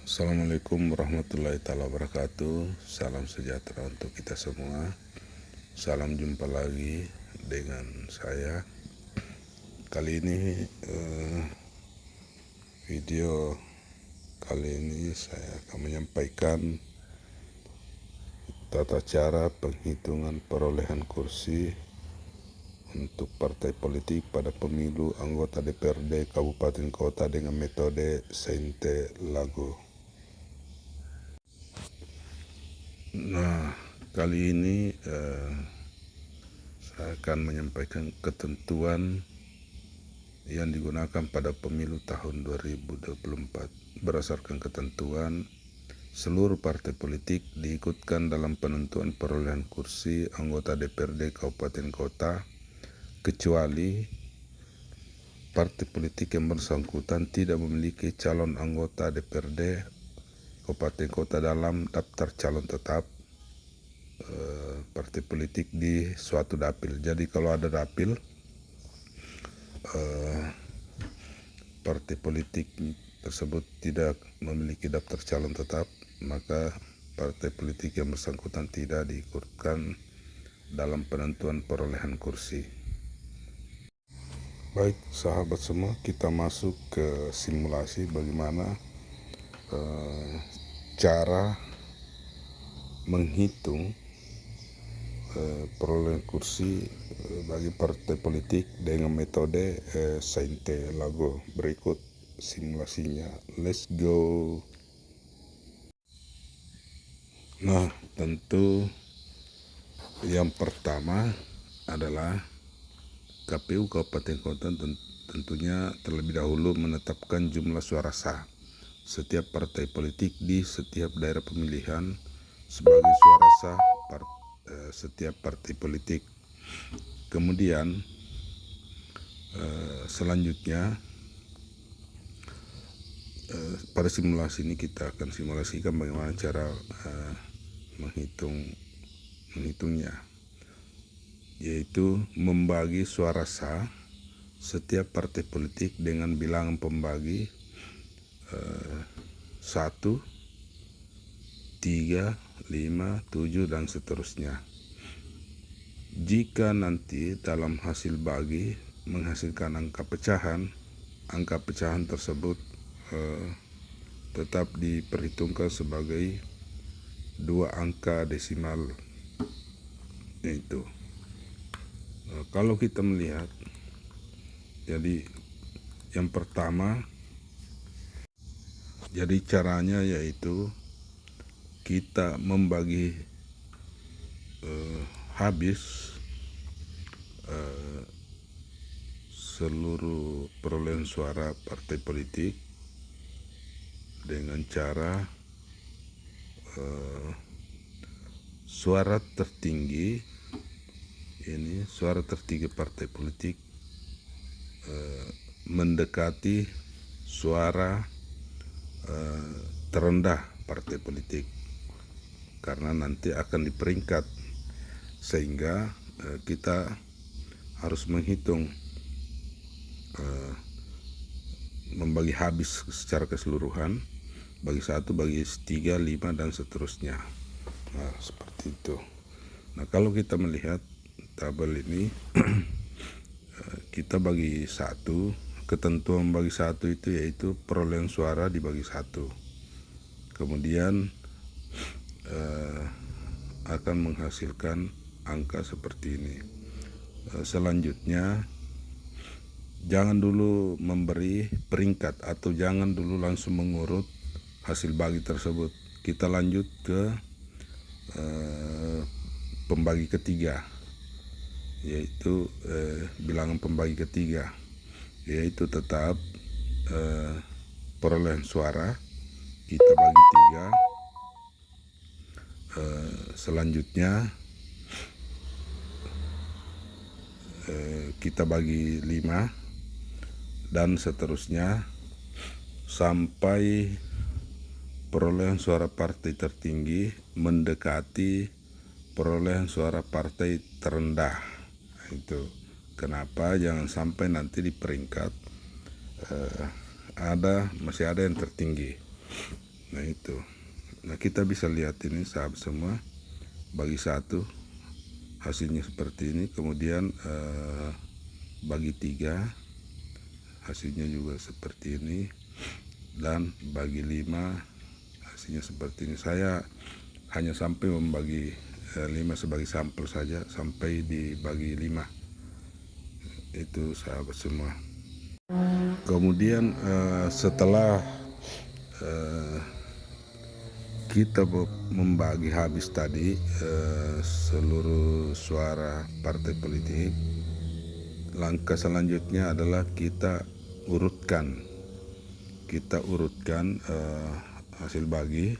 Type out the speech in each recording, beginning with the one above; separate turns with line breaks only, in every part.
Assalamualaikum warahmatullahi taala wabarakatuh. Salam sejahtera untuk kita semua. Salam jumpa lagi dengan saya. Kali ini video kali ini saya akan menyampaikan tata cara penghitungan perolehan kursi untuk partai politik pada pemilu anggota DPRD Kabupaten Kota dengan metode Sainte Lago. Nah, kali ini saya akan menyampaikan ketentuan yang digunakan pada pemilu tahun 2024. Berdasarkan ketentuan, seluruh partai politik diikutkan dalam penentuan perolehan kursi anggota DPRD Kabupaten Kota, kecuali partai politik yang bersangkutan tidak memiliki calon anggota DPRD Kabupaten Kota dalam daftar calon tetap partai politik di suatu dapil. Jadi kalau ada dapil partai politik tersebut tidak memiliki daftar calon tetap, maka partai politik yang bersangkutan tidak diikutkan dalam penentuan perolehan kursi. Baik sahabat semua, kita masuk ke simulasi bagaimana cara menghitung perolehan kursi bagi partai politik dengan metode Sainte Lago. Berikut simulasinya, let's go. Nah, tentu yang pertama adalah KPU Kabupaten Kota tentunya terlebih dahulu menetapkan jumlah suara sah setiap partai politik di setiap daerah pemilihan sebagai suara sah setiap partai politik. Kemudian selanjutnya pada simulasi ini kita akan simulasikan bagaimana cara menghitungnya, yaitu membagi suara sah setiap partai politik dengan bilangan pembagi 1, 3, 5, 7 dan seterusnya. Jika nanti dalam hasil bagi menghasilkan angka pecahan tersebut tetap diperhitungkan sebagai 2 angka desimal, yaitu kalau kita melihat, jadi yang pertama, jadi caranya yaitu kita membagi habis seluruh perolehan suara partai politik dengan cara suara tertinggi partai politik mendekati suara terendah partai politik, karena nanti akan diperingkat, sehingga kita harus menghitung membagi habis secara keseluruhan, bagi 1, bagi 3, 5 dan seterusnya. Nah, seperti itu. Nah, kalau kita melihat tabel ini kita bagi 1, ketentuan bagi 1 itu yaitu perolehan suara dibagi 1. Kemudian akan menghasilkan angka seperti ini. Selanjutnya, jangan dulu memberi peringkat atau jangan dulu langsung mengurut hasil bagi tersebut. Kita lanjut ke pembagi ketiga, yaitu bilangan pembagi ketiga, yaitu tetap perolehan suara kita bagi 3. Selanjutnya kita bagi 5 dan seterusnya sampai perolehan suara partai tertinggi mendekati perolehan suara partai terendah. Itu kenapa jangan sampai nanti di peringkat masih ada yang tertinggi. Nah itu. Nah kita bisa lihat ini sahabat semua, bagi 1 hasilnya seperti ini. Kemudian bagi 3 hasilnya juga seperti ini. Dan bagi 5 hasilnya seperti ini. Saya hanya sampai membagi 5 sebagai sampel saja, sampai dibagi 5. Itu sahabat semua. Kemudian setelah kita membagi habis tadi seluruh suara partai politik, langkah selanjutnya adalah kita urutkan hasil bagi.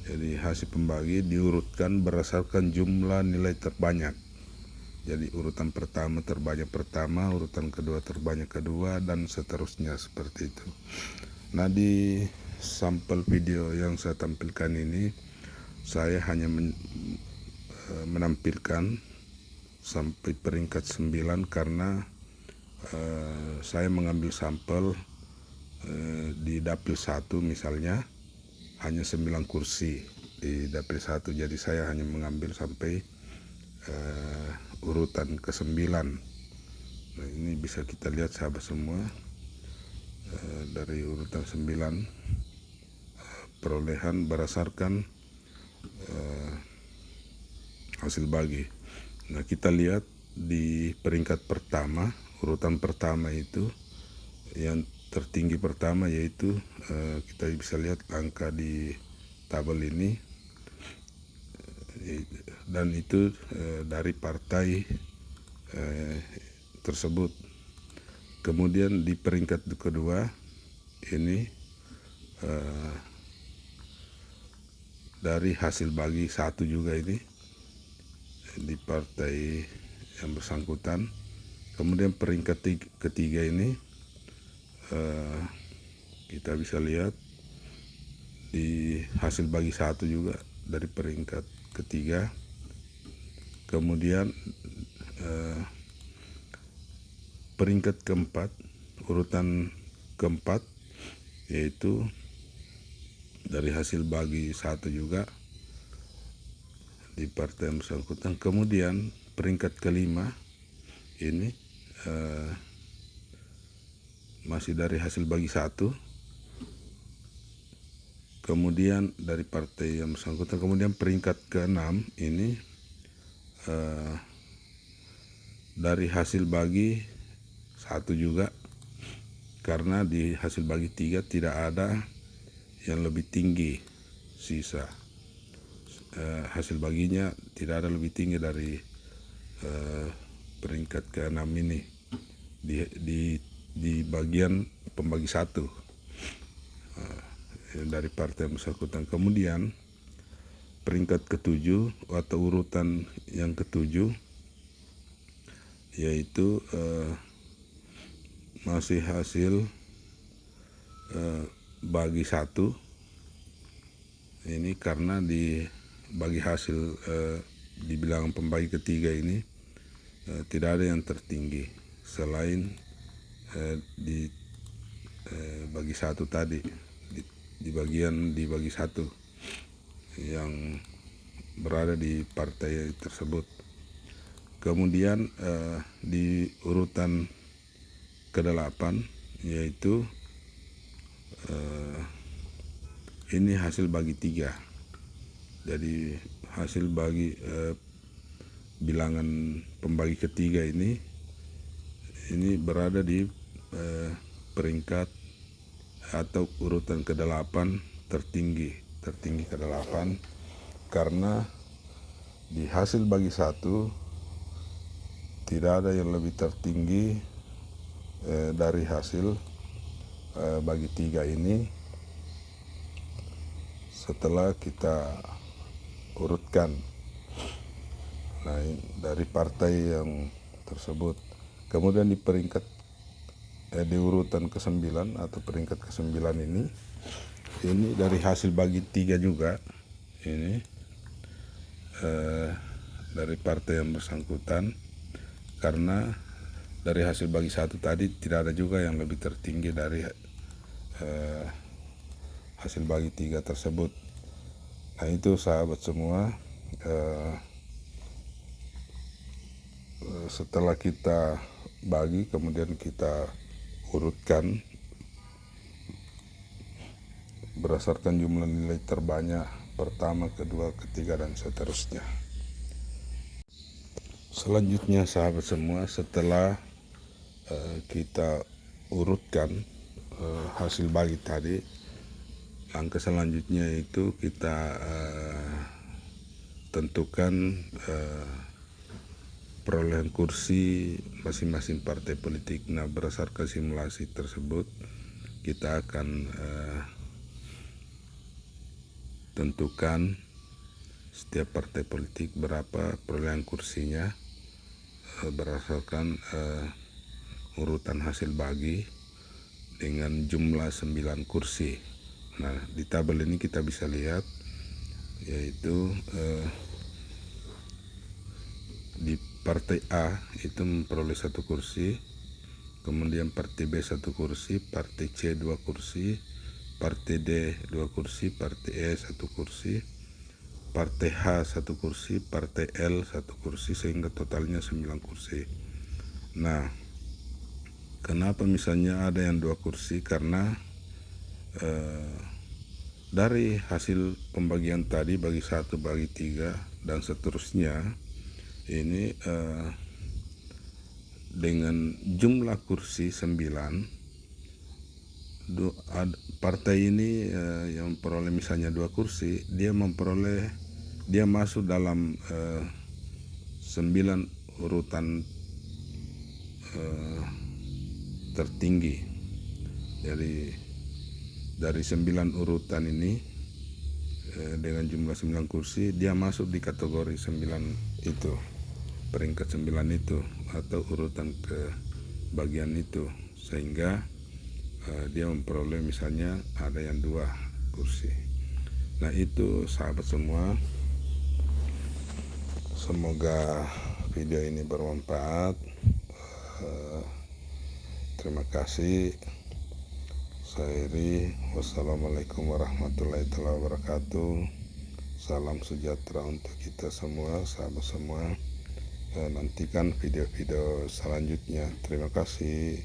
Jadi hasil pembagi diurutkan berdasarkan jumlah nilai terbanyak. Jadi urutan pertama terbanyak pertama, urutan kedua terbanyak kedua, dan seterusnya seperti itu. Nah di sampel video yang saya tampilkan ini, saya hanya menampilkan sampai peringkat 9 karena saya mengambil sampel di dapil 1 misalnya hanya 9 kursi di dapil 1, jadi saya hanya mengambil sampai urutan ke-9. Nah, ini bisa kita lihat sahabat semua, dari urutan 9 perolehan berdasarkan hasil bagi. Nah kita lihat di peringkat pertama, urutan pertama itu yang tertinggi pertama, yaitu kita bisa lihat angka di tabel ini, dan itu dari partai tersebut. Kemudian di peringkat kedua ini dari hasil bagi 1 juga, ini di partai yang bersangkutan. Kemudian peringkat ketiga ini kita bisa lihat di hasil bagi 1 juga dari peringkat ketiga. Kemudian peringkat keempat, urutan keempat, yaitu dari hasil bagi 1 juga di partai yang bersangkutan. Kemudian peringkat kelima ini masih dari hasil bagi 1, kemudian dari partai yang bersangkutan. Kemudian peringkat keenam ini dari hasil bagi 1 juga, karena di hasil bagi 3 tidak ada yang lebih tinggi sisa. Hasil baginya tidak ada lebih tinggi dari peringkat ke-6 ini di bagian pembagi 1 dari partai yang bersangkutan. Kemudian peringkat ke-7 atau urutan yang ke-7, yaitu masih hasil bagi 1 ini, karena di bagi hasil di bilangan pembagi ketiga ini tidak ada yang tertinggi selain di bagi 1 tadi, di bagi 1 yang berada di partai tersebut. Kemudian di urutan ke-8, yaitu ini hasil bagi 3. Jadi hasil bagi bilangan pembagi ketiga ini berada di peringkat atau urutan ke-8 tertinggi ke-8, karena di hasil bagi 1 tidak ada yang lebih tertinggi dari hasil bagi 3 ini setelah kita urutkan. Nah, dari partai yang tersebut. Kemudian di peringkat di urutan ke-9 atau peringkat ke-9 ini dari hasil bagi 3 juga, ini dari partai yang bersangkutan, karena dari hasil bagi 1 tadi tidak ada juga yang lebih tertinggi dari hasil bagi 3 tersebut. Nah itu sahabat semua, setelah kita bagi kemudian kita urutkan berdasarkan jumlah nilai terbanyak, pertama, kedua, ketiga, dan seterusnya. Selanjutnya sahabat semua, setelah kita urutkan hasil bagi tadi, langkah selanjutnya itu kita tentukan perolehan kursi masing-masing partai politik. Nah, berdasarkan simulasi tersebut kita akan tentukan setiap partai politik berapa perolehan kursinya berdasarkan urutan hasil bagi dengan jumlah 9 kursi. Nah, di tabel ini kita bisa lihat yaitu di partai A itu memperoleh 1 kursi, kemudian partai B 1 kursi, partai C 2 kursi, partai D 2 kursi, partai E 1 kursi, partai H 1 kursi, partai L 1 kursi, sehingga totalnya 9 kursi. Nah, kenapa misalnya ada yang 2 kursi? Karena dari hasil pembagian tadi bagi 1, bagi 3, dan seterusnya, ini dengan jumlah kursi 9, partai ini yang memperoleh misalnya 2 kursi, dia masuk dalam 9 urutan tertinggi. Jadi dari 9 urutan ini dengan jumlah 9 kursi, dia masuk di kategori 9 itu, peringkat 9 itu, atau urutan ke bagian itu, sehingga dia memperoleh misalnya ada yang 2 kursi. Nah itu sahabat semua, semoga video ini bermanfaat. Terima kasih. Saya Iri. Wassalamualaikum warahmatullahi wabarakatuh. Salam sejahtera untuk kita semua, sahabat semua. Nantikan video-video selanjutnya. Terima kasih.